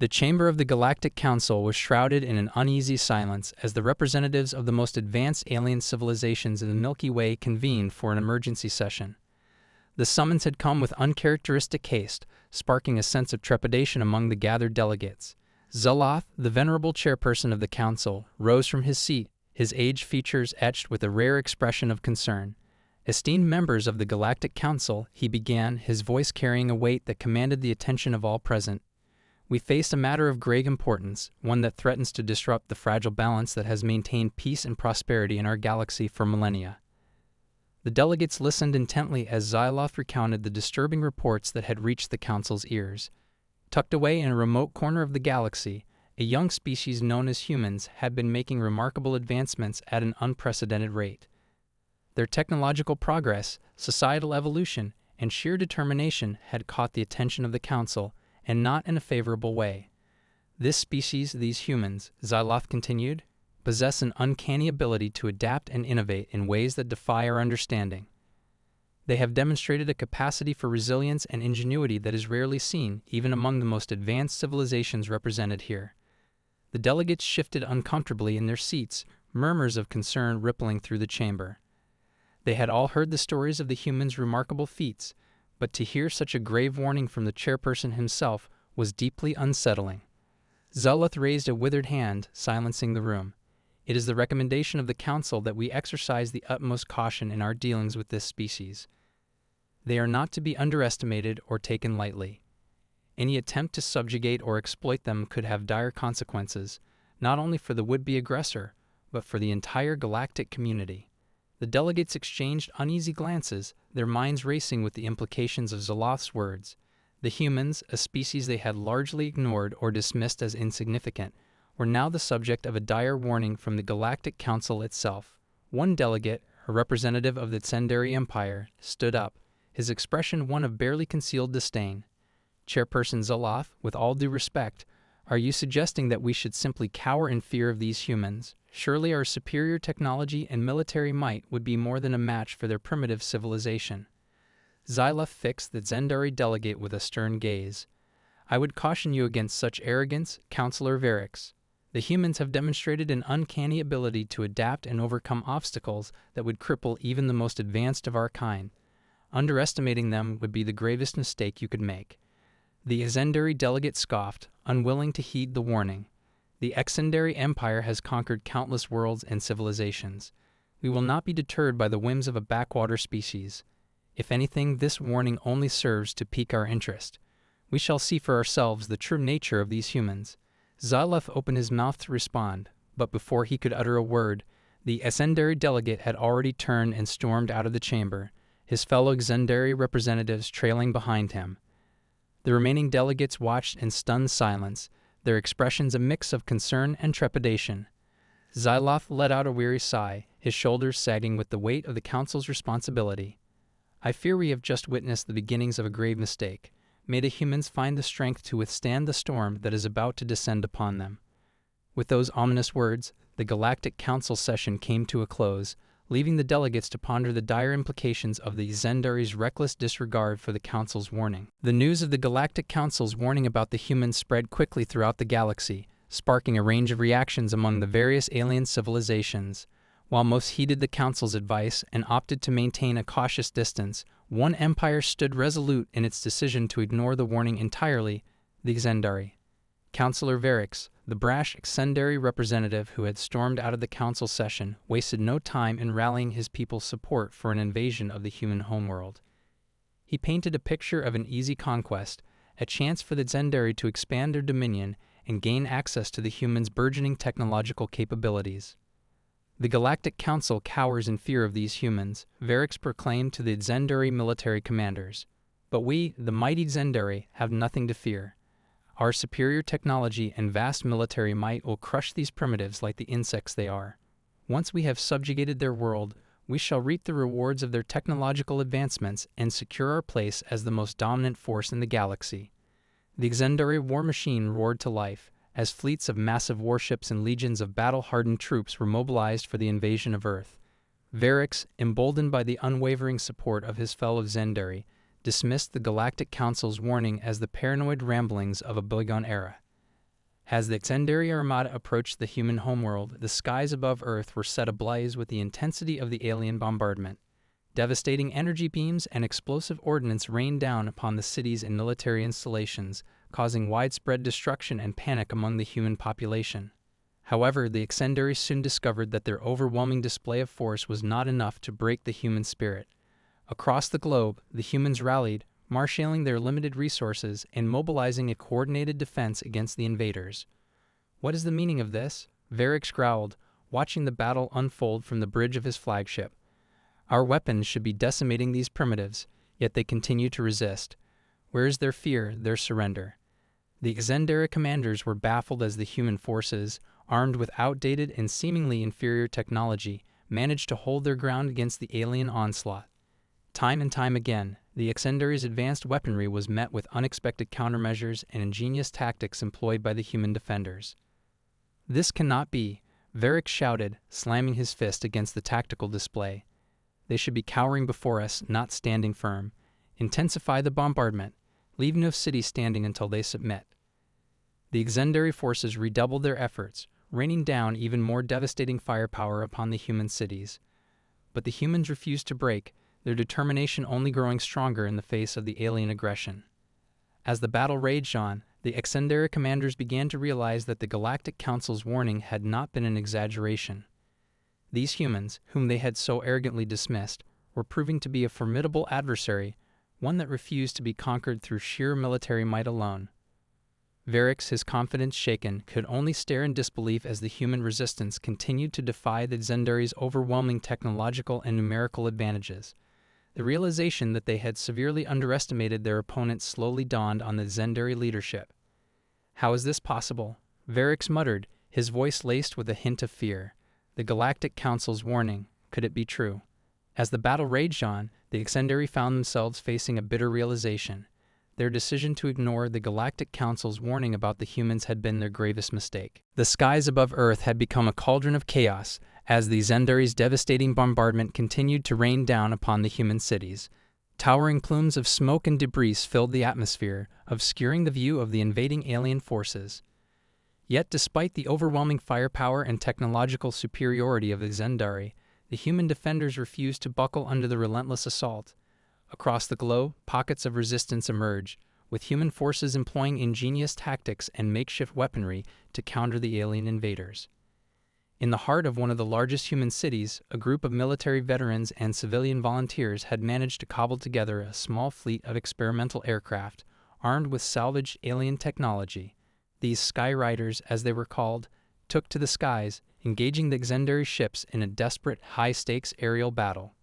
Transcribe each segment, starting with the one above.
The chamber of the Galactic Council was shrouded in an uneasy silence as the representatives of the most advanced alien civilizations in the Milky Way convened for an emergency session. The summons had come with uncharacteristic haste, sparking a sense of trepidation among the gathered delegates. Zoloth, the venerable chairperson of the council, rose from his seat, his aged features etched with a rare expression of concern. "Esteemed members of the Galactic Council," he began, his voice carrying a weight that commanded the attention of all present. "We face a matter of grave importance, one that threatens to disrupt the fragile balance that has maintained peace and prosperity in our galaxy for millennia." The delegates listened intently as Zoloth recounted the disturbing reports that had reached the Council's ears. Tucked away in a remote corner of the galaxy, a young species known as humans had been making remarkable advancements at an unprecedented rate. Their technological progress, societal evolution, and sheer determination had caught the attention of the Council, and not in a favorable way. "This species, these humans," Zoloth continued, "possess an uncanny ability to adapt and innovate in ways that defy our understanding. They have demonstrated a capacity for resilience and ingenuity that is rarely seen, even among the most advanced civilizations represented here." The delegates shifted uncomfortably in their seats, murmurs of concern rippling through the chamber. They had all heard the stories of the humans' remarkable feats, but to hear such a grave warning from the chairperson himself was deeply unsettling. Zoloth raised a withered hand, silencing the room. "It is the recommendation of the Council that we exercise the utmost caution in our dealings with this species. They are not to be underestimated or taken lightly. Any attempt to subjugate or exploit them could have dire consequences, not only for the would-be aggressor, but for the entire galactic community." The delegates exchanged uneasy glances, their minds racing with the implications of Zoloth's words. The humans, a species they had largely ignored or dismissed as insignificant, were now the subject of a dire warning from the Galactic Council itself. One delegate, a representative of the Tsenderi Empire, stood up, his expression one of barely concealed disdain. "Chairperson Zoloth, with all due respect, are you suggesting that we should simply cower in fear of these humans? Surely our superior technology and military might would be more than a match for their primitive civilization." Zoloth fixed the Tsenderi delegate with a stern gaze. "I would caution you against such arrogance, Counselor Varix. The humans have demonstrated an uncanny ability to adapt and overcome obstacles that would cripple even the most advanced of our kind. Underestimating them would be the gravest mistake you could make." The Tsenderi delegate scoffed, unwilling to heed the warning. "The Tsenderi Empire has conquered countless worlds and civilizations. We will not be deterred by the whims of a backwater species. If anything, this warning only serves to pique our interest. We shall see for ourselves the true nature of these humans." Zoloth opened his mouth to respond, but before he could utter a word, the Tsenderi delegate had already turned and stormed out of the chamber, his fellow Tsenderi representatives trailing behind him. The remaining delegates watched in stunned silence, their expressions a mix of concern and trepidation. Zoloth let out a weary sigh, his shoulders sagging with the weight of the Council's responsibility. "I fear we have just witnessed the beginnings of a grave mistake. May the humans find the strength to withstand the storm that is about to descend upon them." With those ominous words, the Galactic Council session came to a close, leaving the delegates to ponder the dire implications of the Tsenderi's reckless disregard for the Council's warning. The news of the Galactic Council's warning about the humans spread quickly throughout the galaxy, sparking a range of reactions among the various alien civilizations. While most heeded the Council's advice and opted to maintain a cautious distance, one empire stood resolute in its decision to ignore the warning entirely: the Tsenderi. Counselor Varix, the brash Tsenderi representative who had stormed out of the Council session, wasted no time in rallying his people's support for an invasion of the human homeworld. He painted a picture of an easy conquest, a chance for the Tsenderi to expand their dominion and gain access to the humans' burgeoning technological capabilities. "The Galactic Council cowers in fear of these humans," Varix proclaimed to the Tsenderi military commanders. "But we, the mighty Tsenderi, have nothing to fear. Our superior technology and vast military might will crush these primitives like the insects they are. Once we have subjugated their world, we shall reap the rewards of their technological advancements and secure our place as the most dominant force in the galaxy." The Tsenderi war machine roared to life, as fleets of massive warships and legions of battle-hardened troops were mobilized for the invasion of Earth. Varix, emboldened by the unwavering support of his fellow Tsenderi, dismissed the Galactic Council's warning as the paranoid ramblings of a bygone era. As the Xandari Armada approached the human homeworld, the skies above Earth were set ablaze with the intensity of the alien bombardment. Devastating energy beams and explosive ordnance rained down upon the cities and military installations, causing widespread destruction and panic among the human population. However, the Xandari soon discovered that their overwhelming display of force was not enough to break the human spirit. Across the globe, the humans rallied, marshaling their limited resources and mobilizing a coordinated defense against the invaders. "What is the meaning of this?" Varix growled, watching the battle unfold from the bridge of his flagship. "Our weapons should be decimating these primitives, yet they continue to resist. Where is their fear, their surrender?" The Xandari commanders were baffled as the human forces, armed with outdated and seemingly inferior technology, managed to hold their ground against the alien onslaught. Time and time again, the Xandari's advanced weaponry was met with unexpected countermeasures and ingenious tactics employed by the human defenders. "This cannot be," Varix shouted, slamming his fist against the tactical display. "They should be cowering before us, not standing firm. Intensify the bombardment. Leave no city standing until they submit." The Xandari forces redoubled their efforts, raining down even more devastating firepower upon the human cities. But the humans refused to break, their determination only growing stronger in the face of the alien aggression. As the battle raged on, the Xandari commanders began to realize that the Galactic Council's warning had not been an exaggeration. These humans, whom they had so arrogantly dismissed, were proving to be a formidable adversary, one that refused to be conquered through sheer military might alone. Varix, his confidence shaken, could only stare in disbelief as the human resistance continued to defy the Xandari's overwhelming technological and numerical advantages. The realization that they had severely underestimated their opponents slowly dawned on the Xandari leadership. "How is this possible?" Varix muttered, his voice laced with a hint of fear. The Galactic Council's warning, could it be true? As the battle raged on, the Xandari found themselves facing a bitter realization. Their decision to ignore the Galactic Council's warning about the humans had been their gravest mistake. The skies above Earth had become a cauldron of chaos, as the Xandari's devastating bombardment continued to rain down upon the human cities. Towering plumes of smoke and debris filled the atmosphere, obscuring the view of the invading alien forces. Yet despite the overwhelming firepower and technological superiority of the Xandari, the human defenders refused to buckle under the relentless assault. Across the globe, pockets of resistance emerged, with human forces employing ingenious tactics and makeshift weaponry to counter the alien invaders. In the heart of one of the largest human cities, a group of military veterans and civilian volunteers had managed to cobble together a small fleet of experimental aircraft, armed with salvaged alien technology. These Sky Riders, as they were called, took to the skies, engaging the Xandari ships in a desperate, high-stakes aerial battle.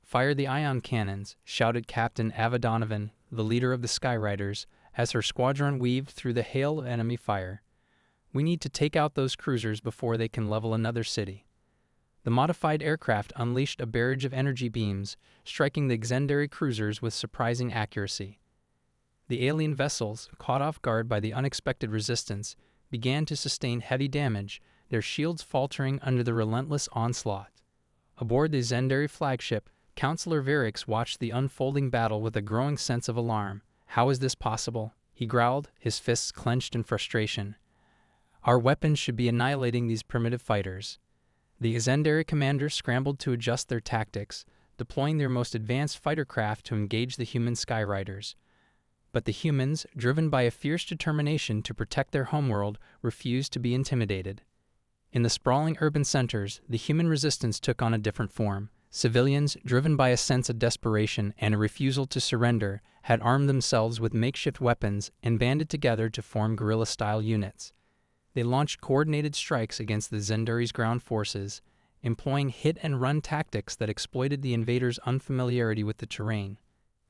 "Fire the ion cannons," shouted Captain Ava Donovan, the leader of the Sky Riders, as her squadron weaved through the hail of enemy fire. "We need to take out those cruisers before they can level another city." The modified aircraft unleashed a barrage of energy beams, striking the Xandari cruisers with surprising accuracy. The alien vessels, caught off guard by the unexpected resistance, began to sustain heavy damage, their shields faltering under the relentless onslaught. Aboard the Xandari flagship, Counselor Varix watched the unfolding battle with a growing sense of alarm. "How is this possible?" he growled, his fists clenched in frustration. "Our weapons should be annihilating these primitive fighters." The Xandari commanders scrambled to adjust their tactics, deploying their most advanced fighter craft to engage the human Sky Riders. But the humans, driven by a fierce determination to protect their homeworld, refused to be intimidated. In the sprawling urban centers, the human resistance took on a different form. Civilians, driven by a sense of desperation and a refusal to surrender, had armed themselves with makeshift weapons and banded together to form guerrilla-style units. They launched coordinated strikes against the Xandari's ground forces, employing hit-and-run tactics that exploited the invaders' unfamiliarity with the terrain.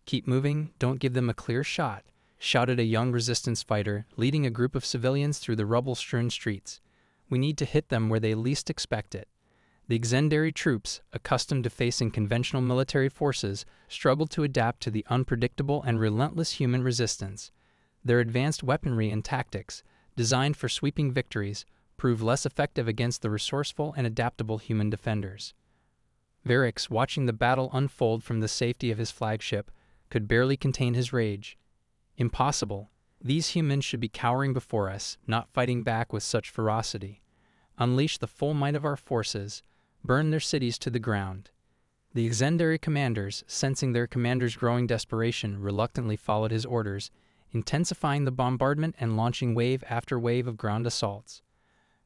"Keep moving, don't give them a clear shot," shouted a young resistance fighter, leading a group of civilians through the rubble-strewn streets. "We need to hit them where they least expect it." The Xandari troops, accustomed to facing conventional military forces, struggled to adapt to the unpredictable and relentless human resistance. Their advanced weaponry and tactics, designed for sweeping victories, proved less effective against the resourceful and adaptable human defenders. Varix, watching the battle unfold from the safety of his flagship, could barely contain his rage. Impossible. These humans should be cowering before us, not fighting back with such ferocity. Unleash the full might of our forces, burn their cities to the ground. The Exendary commanders, sensing their commander's growing desperation, reluctantly followed his orders, intensifying the bombardment and launching wave after wave of ground assaults.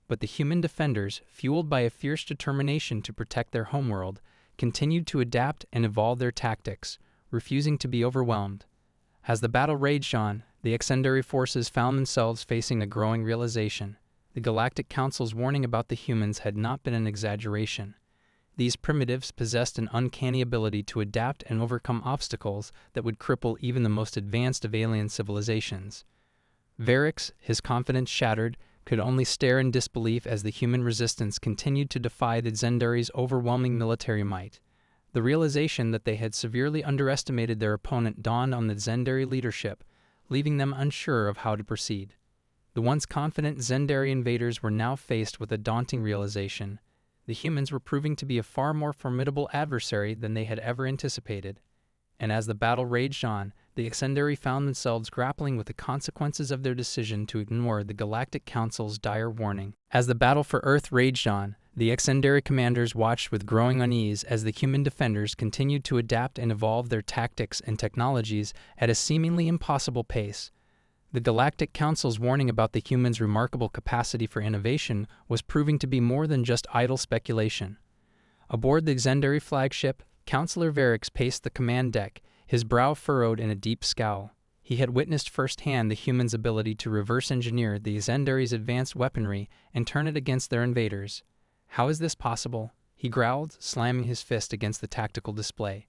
But the human defenders, fueled by a fierce determination to protect their homeworld, continued to adapt and evolve their tactics, refusing to be overwhelmed. As the battle raged on, the Exendary forces found themselves facing a growing realization. The Galactic Council's warning about the humans had not been an exaggeration. These primitives possessed an uncanny ability to adapt and overcome obstacles that would cripple even the most advanced of alien civilizations. Varix, his confidence shattered, could only stare in disbelief as the human resistance continued to defy the Xendary's overwhelming military might. The realization that they had severely underestimated their opponent dawned on the Xendary leadership, leaving them unsure of how to proceed. The once confident Xendary invaders were now faced with a daunting realization. The humans were proving to be a far more formidable adversary than they had ever anticipated. And as the battle raged on, the Exendary found themselves grappling with the consequences of their decision to ignore the Galactic Council's dire warning. As the battle for Earth raged on, the Exendary commanders watched with growing unease as the human defenders continued to adapt and evolve their tactics and technologies at a seemingly impossible pace. The Galactic Council's warning about the humans' remarkable capacity for innovation was proving to be more than just idle speculation. Aboard the Xendary flagship, Counselor Varix paced the command deck, his brow furrowed in a deep scowl. He had witnessed firsthand the humans' ability to reverse engineer the Xendary's advanced weaponry and turn it against their invaders. How is this possible? He growled, slamming his fist against the tactical display.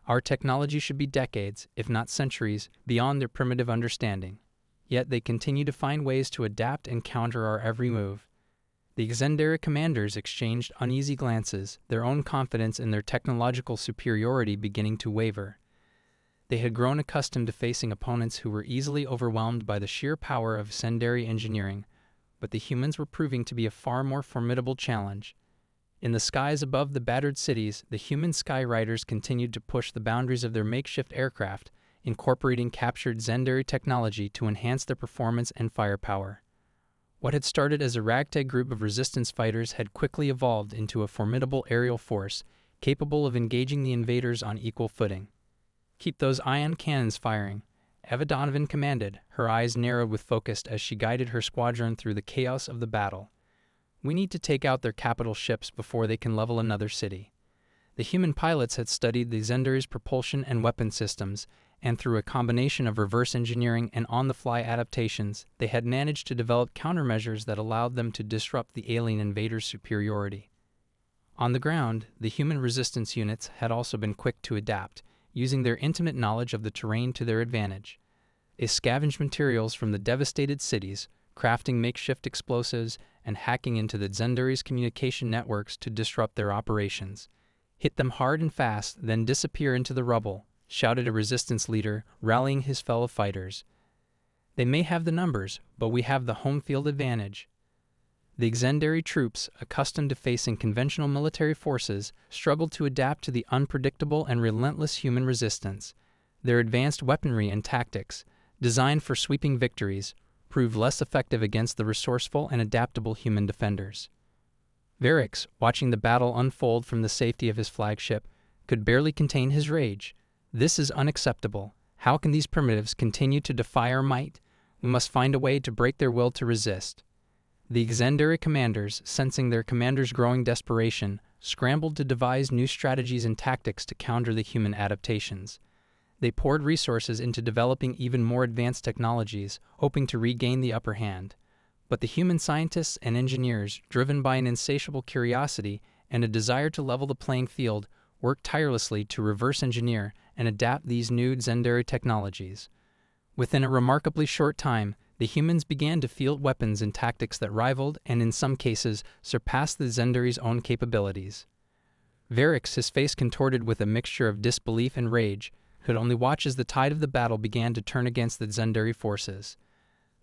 Our technology should be decades, if not centuries, beyond their primitive understanding. Yet they continue to find ways to adapt and counter our every move. The Xendary commanders exchanged uneasy glances, their own confidence in their technological superiority beginning to waver. They had grown accustomed to facing opponents who were easily overwhelmed by the sheer power of Xendary engineering, but the humans were proving to be a far more formidable challenge. In the skies above the battered cities, the human Skyriders continued to push the boundaries of their makeshift aircraft, incorporating captured Xendary technology to enhance their performance and firepower. What had started as a ragtag group of resistance fighters had quickly evolved into a formidable aerial force, capable of engaging the invaders on equal footing. "Keep those ion cannons firing," Eva Donovan commanded, her eyes narrowed with focus as she guided her squadron through the chaos of the battle. "We need to take out their capital ships before they can level another city." The human pilots had studied the Xendary's propulsion and weapon systems, and through a combination of reverse engineering and on-the-fly adaptations, they had managed to develop countermeasures that allowed them to disrupt the alien invaders' superiority. On the ground, the human resistance units had also been quick to adapt, using their intimate knowledge of the terrain to their advantage. They scavenged materials from the devastated cities, crafting makeshift explosives and hacking into the Xendary's communication networks to disrupt their operations. "Hit them hard and fast, then disappear into the rubble," shouted a resistance leader, rallying his fellow fighters. "They may have the numbers, but we have the home field advantage." The Xendary troops, accustomed to facing conventional military forces, struggled to adapt to the unpredictable and relentless human resistance. Their advanced weaponry and tactics, designed for sweeping victories, proved less effective against the resourceful and adaptable human defenders. Varix, watching the battle unfold from the safety of his flagship, could barely contain his rage. "This is unacceptable. How can these primitives continue to defy our might? We must find a way to break their will to resist." The Xendary commanders, sensing their commander's growing desperation, scrambled to devise new strategies and tactics to counter the human adaptations. They poured resources into developing even more advanced technologies, hoping to regain the upper hand. But the human scientists and engineers, driven by an insatiable curiosity and a desire to level the playing field, worked tirelessly to reverse engineer and adapt these new Xendary technologies. Within a remarkably short time, the humans began to field weapons and tactics that rivaled and in some cases surpassed the Xendary's own capabilities. Varix, his face contorted with a mixture of disbelief and rage, could only watch as the tide of the battle began to turn against the Xendary forces.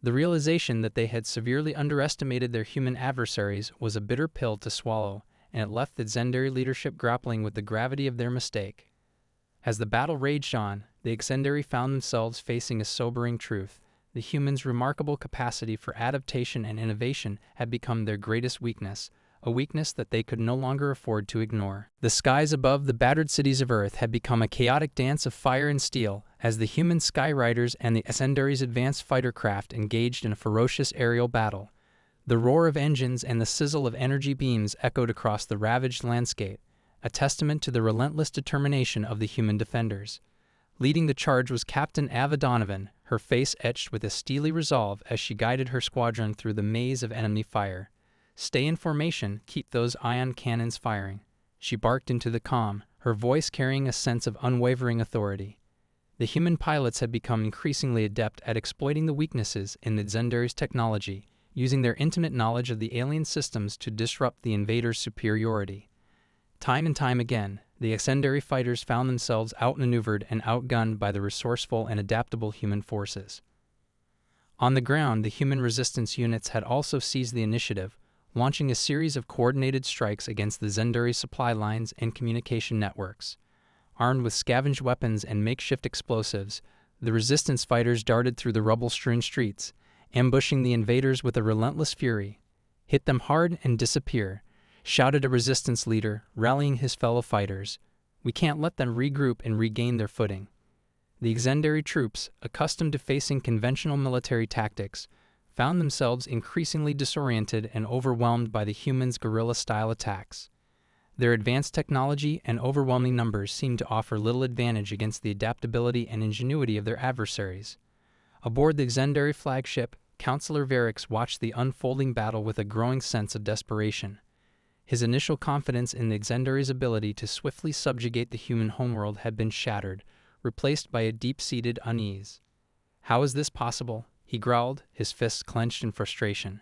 The realization that they had severely underestimated their human adversaries was a bitter pill to swallow, and it left the Xendary leadership grappling with the gravity of their mistake. As the battle raged on, the Xendary found themselves facing a sobering truth. the humans' remarkable capacity for adaptation and innovation had become their greatest weakness, a weakness that they could no longer afford to ignore. The skies above the battered cities of Earth had become a chaotic dance of fire and steel as the human Skyriders and the Ascendary's advanced fighter craft engaged in a ferocious aerial battle. The roar of engines and the sizzle of energy beams echoed across the ravaged landscape, a testament to the relentless determination of the human defenders. Leading the charge was Captain Ava Donovan, her face etched with a steely resolve as she guided her squadron through the maze of enemy fire. "Stay in formation, keep those ion cannons firing," she barked into the calm, her voice carrying a sense of unwavering authority. The human pilots had become increasingly adept at exploiting the weaknesses in the Zendary's technology, using their intimate knowledge of the alien systems to disrupt the invaders' superiority. Time and time again, the Ascendary fighters found themselves outmaneuvered and outgunned by the resourceful and adaptable human forces. On the ground, the human resistance units had also seized the initiative, launching a series of coordinated strikes against the Zendary supply lines and communication networks. Armed with scavenged weapons and makeshift explosives, the resistance fighters darted through the rubble-strewn streets, ambushing the invaders with a relentless fury. "Hit them hard and disappear," shouted a resistance leader, rallying his fellow fighters. "We can't let them regroup and regain their footing." The Zendary troops, accustomed to facing conventional military tactics, found themselves increasingly disoriented and overwhelmed by the humans' guerrilla-style attacks. Their advanced technology and overwhelming numbers seemed to offer little advantage against the adaptability and ingenuity of their adversaries. Aboard the Zendary flagship, Counselor Varix watched the unfolding battle with a growing sense of desperation. His initial confidence in the Zendary's ability to swiftly subjugate the human homeworld had been shattered, replaced by a deep-seated unease. "How is this possible?" he growled, his fists clenched in frustration.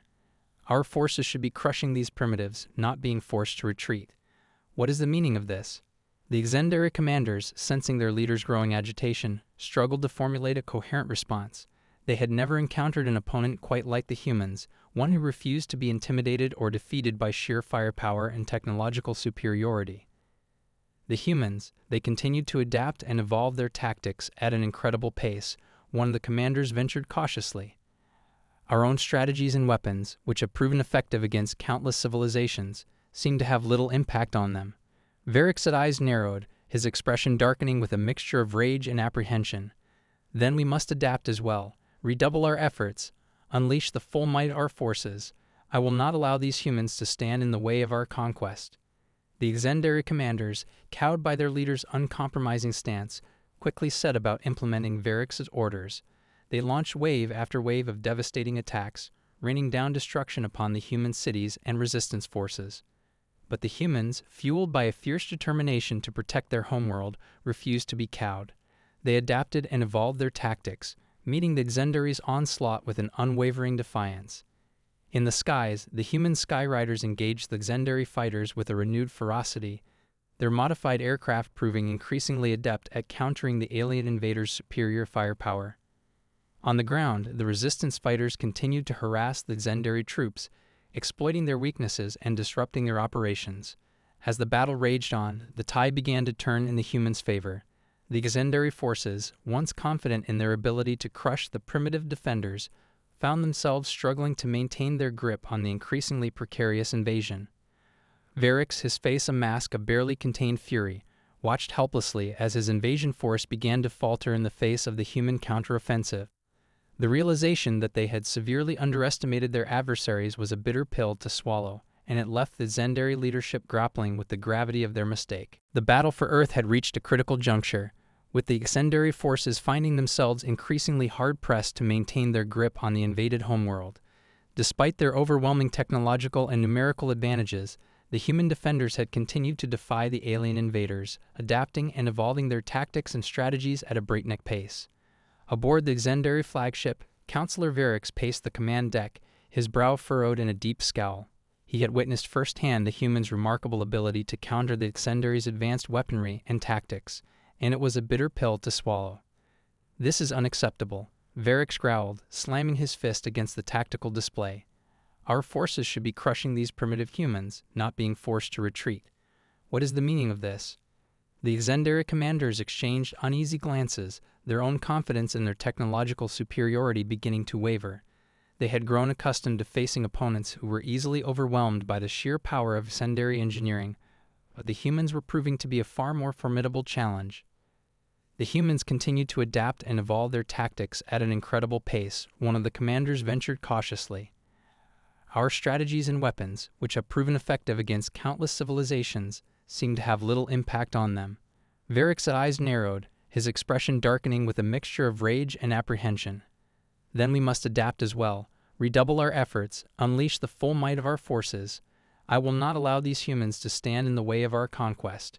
"Our forces should be crushing these primitives, not being forced to retreat. What is the meaning of this?" The Zendary commanders, sensing their leader's growing agitation, struggled to formulate a coherent response. They had never encountered an opponent quite like the humans, one who refused to be intimidated or defeated by sheer firepower and technological superiority. The humans, they continued to adapt and evolve their tactics at an incredible pace. One of the commanders ventured cautiously. "Our own strategies and weapons, which have proven effective against countless civilizations, seem to have little impact on them." Varix's eyes narrowed, his expression darkening with a mixture of rage and apprehension. "Then we must adapt as well. Redouble our efforts. Unleash the full might of our forces. I will not allow these humans to stand in the way of our conquest." The Zendary commanders, cowed by their leader's uncompromising stance, quickly set about implementing Varix's orders. They launched wave after wave of devastating attacks, raining down destruction upon the human cities and resistance forces. But the humans, fueled by a fierce determination to protect their homeworld, refused to be cowed. They adapted and evolved their tactics, meeting the Zendary's onslaught with an unwavering defiance. In the skies, the human Skyriders engaged the Zendary fighters with a renewed ferocity, their modified aircraft proving increasingly adept at countering the alien invaders' superior firepower. On the ground, the resistance fighters continued to harass the Zendary troops, exploiting their weaknesses and disrupting their operations. As the battle raged on, the tide began to turn in the humans' favor. The Zendary forces, once confident in their ability to crush the primitive defenders, found themselves struggling to maintain their grip on the increasingly precarious invasion. Varix, his face a mask of barely contained fury, watched helplessly as his invasion force began to falter in the face of the human counteroffensive. The realization that they had severely underestimated their adversaries was a bitter pill to swallow, and it left the Zendary leadership grappling with the gravity of their mistake. The battle for Earth had reached a critical juncture, with the Zendary forces finding themselves increasingly hard-pressed to maintain their grip on the invaded homeworld. Despite their overwhelming technological and numerical advantages, the human defenders had continued to defy the alien invaders, adapting and evolving their tactics and strategies at a breakneck pace. Aboard the Zendary flagship, Counselor Varix paced the command deck, his brow furrowed in a deep scowl. He had witnessed firsthand the humans' remarkable ability to counter the Zendary's advanced weaponry and tactics, and it was a bitter pill to swallow. "This is unacceptable," Varix growled, slamming his fist against the tactical display. "Our forces should be crushing these primitive humans, not being forced to retreat. What is the meaning of this?" The Zendary commanders exchanged uneasy glances, their own confidence in their technological superiority beginning to waver. They had grown accustomed to facing opponents who were easily overwhelmed by the sheer power of ascendary engineering, but the humans were proving to be a far more formidable challenge. The humans continued to adapt and evolve their tactics at an incredible pace. One of the commanders ventured cautiously. Our strategies and weapons, which have proven effective against countless civilizations, seem to have little impact on them. Varric's eyes narrowed, his expression darkening with a mixture of rage and apprehension. Then we must adapt as well, redouble our efforts, unleash the full might of our forces. I will not allow these humans to stand in the way of our conquest.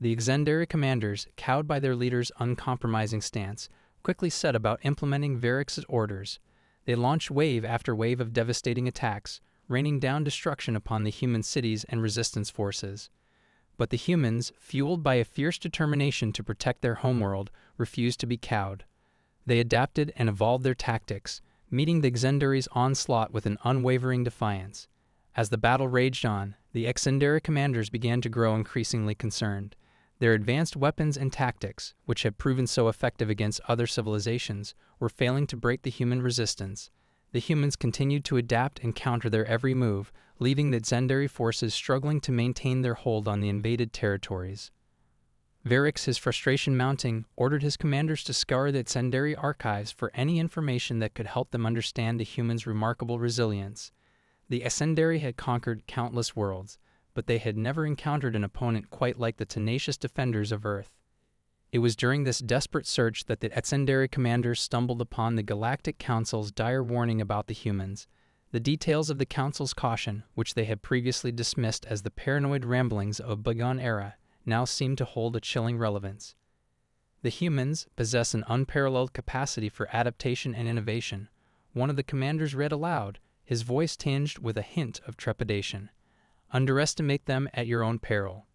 The Exendary commanders, cowed by their leader's uncompromising stance, quickly set about implementing Varric's orders. They launched wave after wave of devastating attacks, raining down destruction upon the human cities and resistance forces. But the humans, fueled by a fierce determination to protect their homeworld, refused to be cowed. They adapted and evolved their tactics, meeting the Exendary's onslaught with an unwavering defiance. As the battle raged on, the Exendary commanders began to grow increasingly concerned. Their advanced weapons and tactics, which had proven so effective against other civilizations, were failing to break the human resistance. The humans continued to adapt and counter their every move, leaving the Exendary forces struggling to maintain their hold on the invaded territories. Varrix, his frustration mounting, ordered his commanders to scour the Exendary archives for any information that could help them understand the humans' remarkable resilience. The Exendary had conquered countless worlds, but they had never encountered an opponent quite like the tenacious defenders of Earth. It was during this desperate search that the Exendary commanders stumbled upon the Galactic Council's dire warning about the humans. The details of the Council's caution, which they had previously dismissed as the paranoid ramblings of a bygone era, now seemed to hold a chilling relevance. The humans possess an unparalleled capacity for adaptation and innovation. One of the commanders read aloud, his voice tinged with a hint of trepidation. Underestimate them at your own peril.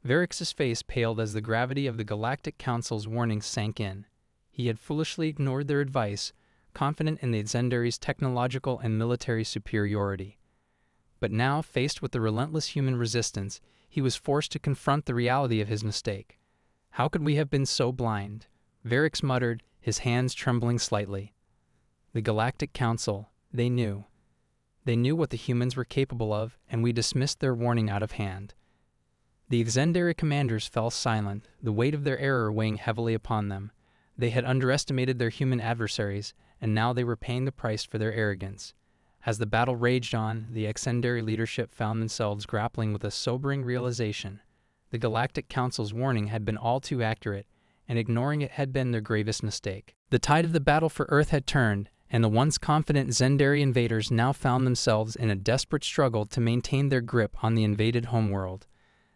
Varrix's face paled as the gravity of the Galactic Council's warning sank in. He had foolishly ignored their advice, confident in the Exendary's technological and military superiority. But now, faced with the relentless human resistance, he was forced to confront the reality of his mistake. How could we have been so blind? Varrix muttered, his hands trembling slightly. The Galactic Council, they knew. They knew what the humans were capable of, and we dismissed their warning out of hand. The Exendary commanders fell silent, the weight of their error weighing heavily upon them. They had underestimated their human adversaries, and now they were paying the price for their arrogance. As the battle raged on, the Exendary leadership found themselves grappling with a sobering realization. The Galactic Council's warning had been all too accurate, and ignoring it had been their gravest mistake. The tide of the battle for Earth had turned, and the once confident Exendary invaders now found themselves in a desperate struggle to maintain their grip on the invaded homeworld.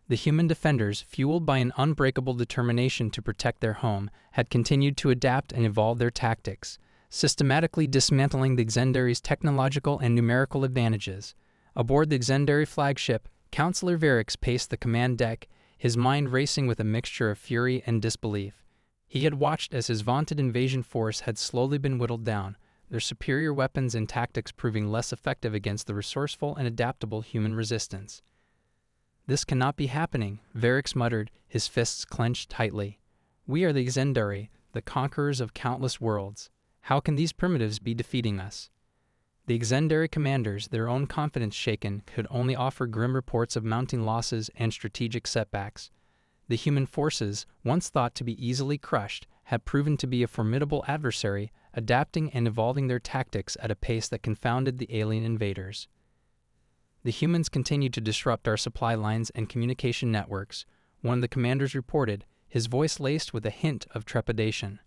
The human defenders, fueled by an unbreakable determination to protect their home, had continued to adapt and evolve their tactics, systematically dismantling the Exendary's technological and numerical advantages. Aboard the Exendary flagship, Counselor Varrix paced the command deck, his mind racing with a mixture of fury and disbelief. He had watched as his vaunted invasion force had slowly been whittled down, their superior weapons and tactics proving less effective against the resourceful and adaptable human resistance. "This cannot be happening," Varrix muttered, his fists clenched tightly. "We are the Exendary, the conquerors of countless worlds. How can these primitives be defeating us?" The Exendary commanders, their own confidence shaken, could only offer grim reports of mounting losses and strategic setbacks. The human forces, once thought to be easily crushed, had proven to be a formidable adversary, adapting and evolving their tactics at a pace that confounded the alien invaders. "The humans continued to disrupt our supply lines and communication networks," one of the commanders reported, his voice laced with a hint of trepidation.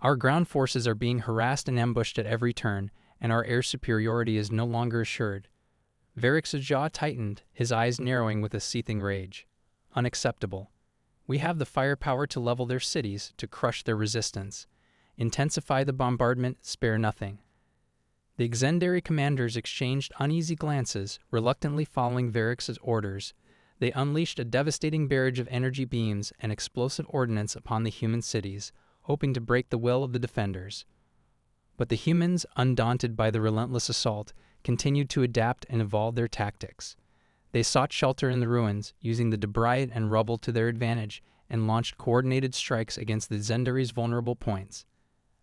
"Our ground forces are being harassed and ambushed at every turn, and our air superiority is no longer assured." Varrix's jaw tightened, his eyes narrowing with a seething rage. "Unacceptable. We have the firepower to level their cities, to crush their resistance. Intensify the bombardment, spare nothing." The Exendary commanders exchanged uneasy glances, reluctantly following Varrix's orders. They unleashed a devastating barrage of energy beams and explosive ordnance upon the human cities, hoping to break the will of the defenders. But the humans, undaunted by the relentless assault, continued to adapt and evolve their tactics. They sought shelter in the ruins, using the debris and rubble to their advantage, and launched coordinated strikes against the Zendari's vulnerable points.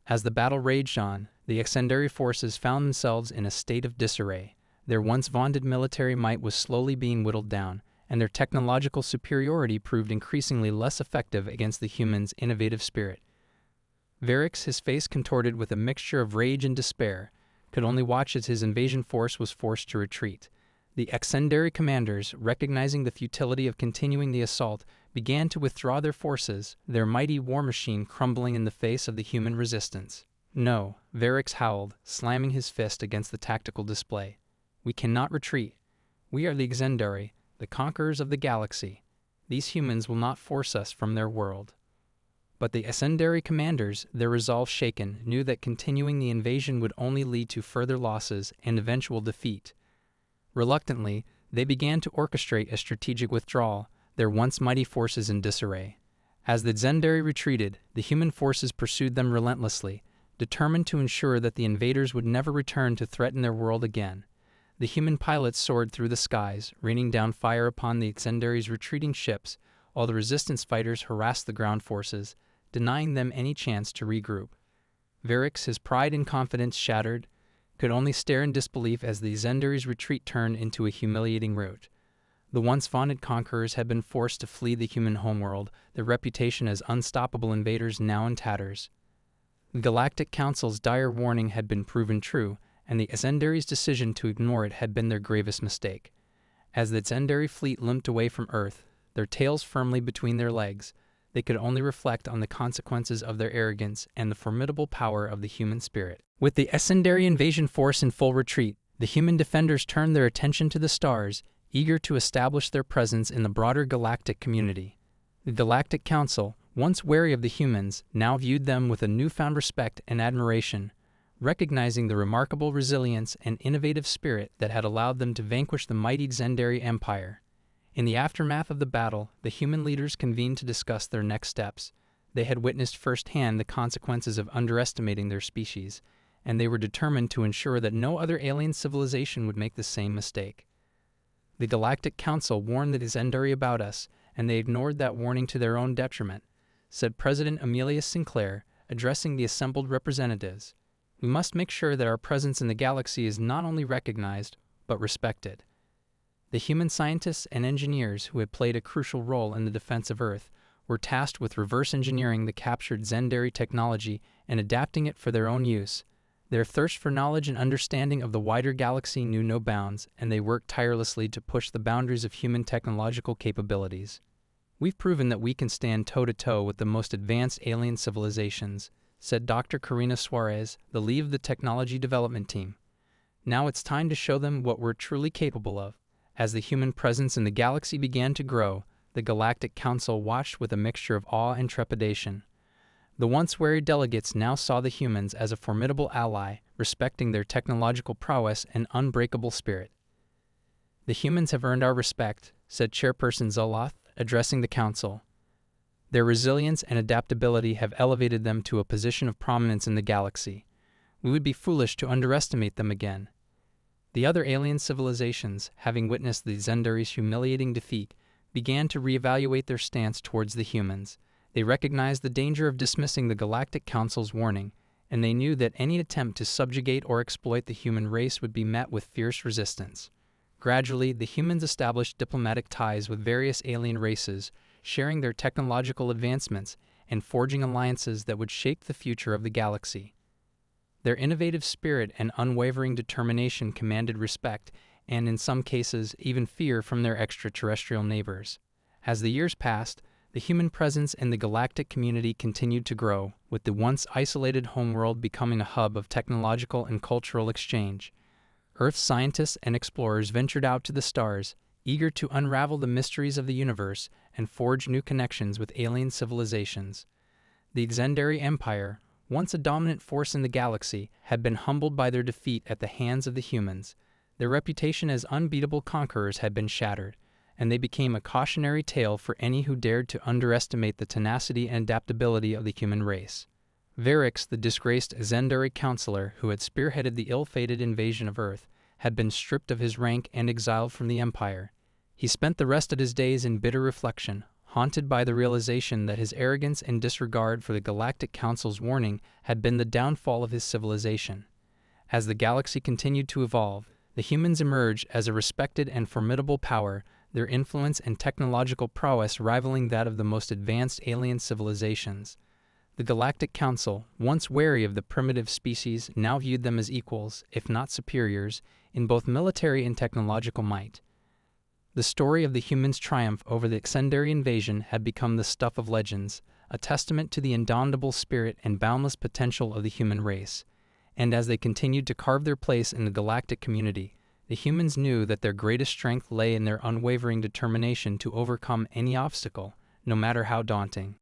As the battle raged on, the Zendari forces found themselves in a state of disarray. Their once vaunted military might was slowly being whittled down, and their technological superiority proved increasingly less effective against the humans' innovative spirit. Varix, his face contorted with a mixture of rage and despair, could only watch as his invasion force was forced to retreat. The Zendari commanders, recognizing the futility of continuing the assault, began to withdraw their forces, their mighty war machine crumbling in the face of the human resistance. "No," Varix howled, slamming his fist against the tactical display. "We cannot retreat. We are the Zendari, the conquerors of the galaxy. These humans will not force us from their world." But the Zendari commanders, their resolve shaken, knew that continuing the invasion would only lead to further losses and eventual defeat. Reluctantly, they began to orchestrate a strategic withdrawal, their once mighty forces in disarray. As the Zendari retreated, the human forces pursued them relentlessly, determined to ensure that the invaders would never return to threaten their world again. The human pilots soared through the skies, raining down fire upon the Zendari's retreating ships, while the resistance fighters harassed the ground forces, denying them any chance to regroup. Varix, his pride and confidence shattered, could only stare in disbelief as the Zendari's retreat turned into a humiliating rout. The once vaunted conquerors had been forced to flee the human homeworld, their reputation as unstoppable invaders now in tatters. The Galactic Council's dire warning had been proven true, and the Zendari's decision to ignore it had been their gravest mistake. As the Zendari fleet limped away from Earth, their tails firmly between their legs, they could only reflect on the consequences of their arrogance and the formidable power of the human spirit. With the Zendari invasion force in full retreat, the human defenders turned their attention to the stars, eager to establish their presence in the broader galactic community. The Galactic Council, once wary of the humans, now viewed them with a newfound respect and admiration, recognizing the remarkable resilience and innovative spirit that had allowed them to vanquish the mighty Zendari Empire. In the aftermath of the battle, the human leaders convened to discuss their next steps. They had witnessed firsthand the consequences of underestimating their species, and they were determined to ensure that no other alien civilization would make the same mistake. The Galactic Council warned the Zendari about us, and they ignored that warning to their own detriment, said President Amelia Sinclair, addressing the assembled representatives. "We must make sure that our presence in the galaxy is not only recognized, but respected." The human scientists and engineers who had played a crucial role in the defense of Earth were tasked with reverse engineering the captured Zendari technology and adapting it for their own use. Their thirst for knowledge and understanding of the wider galaxy knew no bounds, and they worked tirelessly to push the boundaries of human technological capabilities. "We've proven that we can stand toe-to-toe with the most advanced alien civilizations," said Dr. Karina Suarez, the lead of the technology development team. "Now it's time to show them what we're truly capable of." As the human presence in the galaxy began to grow, the Galactic Council watched with a mixture of awe and trepidation. The once wary delegates now saw the humans as a formidable ally, respecting their technological prowess and unbreakable spirit. "The humans have earned our respect," said Chairperson Zoloth, addressing the council. "Their resilience and adaptability have elevated them to a position of prominence in the galaxy. We would be foolish to underestimate them again." The other alien civilizations, having witnessed the Zendari's humiliating defeat, began to reevaluate their stance towards the humans. They recognized the danger of dismissing the Galactic Council's warning, and they knew that any attempt to subjugate or exploit the human race would be met with fierce resistance. Gradually, the humans established diplomatic ties with various alien races, sharing their technological advancements and forging alliances that would shape the future of the galaxy. Their innovative spirit and unwavering determination commanded respect and, in some cases, even fear from their extraterrestrial neighbors. As the years passed, the human presence in the galactic community continued to grow, with the once isolated homeworld becoming a hub of technological and cultural exchange. Earth's scientists and explorers ventured out to the stars, eager to unravel the mysteries of the universe and forge new connections with alien civilizations. The Zendari Empire, once a dominant force in the galaxy, had been humbled by their defeat at the hands of the humans. Their reputation as unbeatable conquerors had been shattered, and they became a cautionary tale for any who dared to underestimate the tenacity and adaptability of the human race. Varix, the disgraced Zendari counselor who had spearheaded the ill-fated invasion of Earth, had been stripped of his rank and exiled from the Empire. He spent the rest of his days in bitter reflection, haunted by the realization that his arrogance and disregard for the Galactic Council's warning had been the downfall of his civilization. As the galaxy continued to evolve, the humans emerged as a respected and formidable power, their influence and technological prowess rivaling that of the most advanced alien civilizations. The Galactic Council, once wary of the primitive species, now viewed them as equals, if not superiors, in both military and technological might. The story of the humans' triumph over the Xendari invasion had become the stuff of legends, a testament to the indomitable spirit and boundless potential of the human race. And as they continued to carve their place in the galactic community, the humans knew that their greatest strength lay in their unwavering determination to overcome any obstacle, no matter how daunting.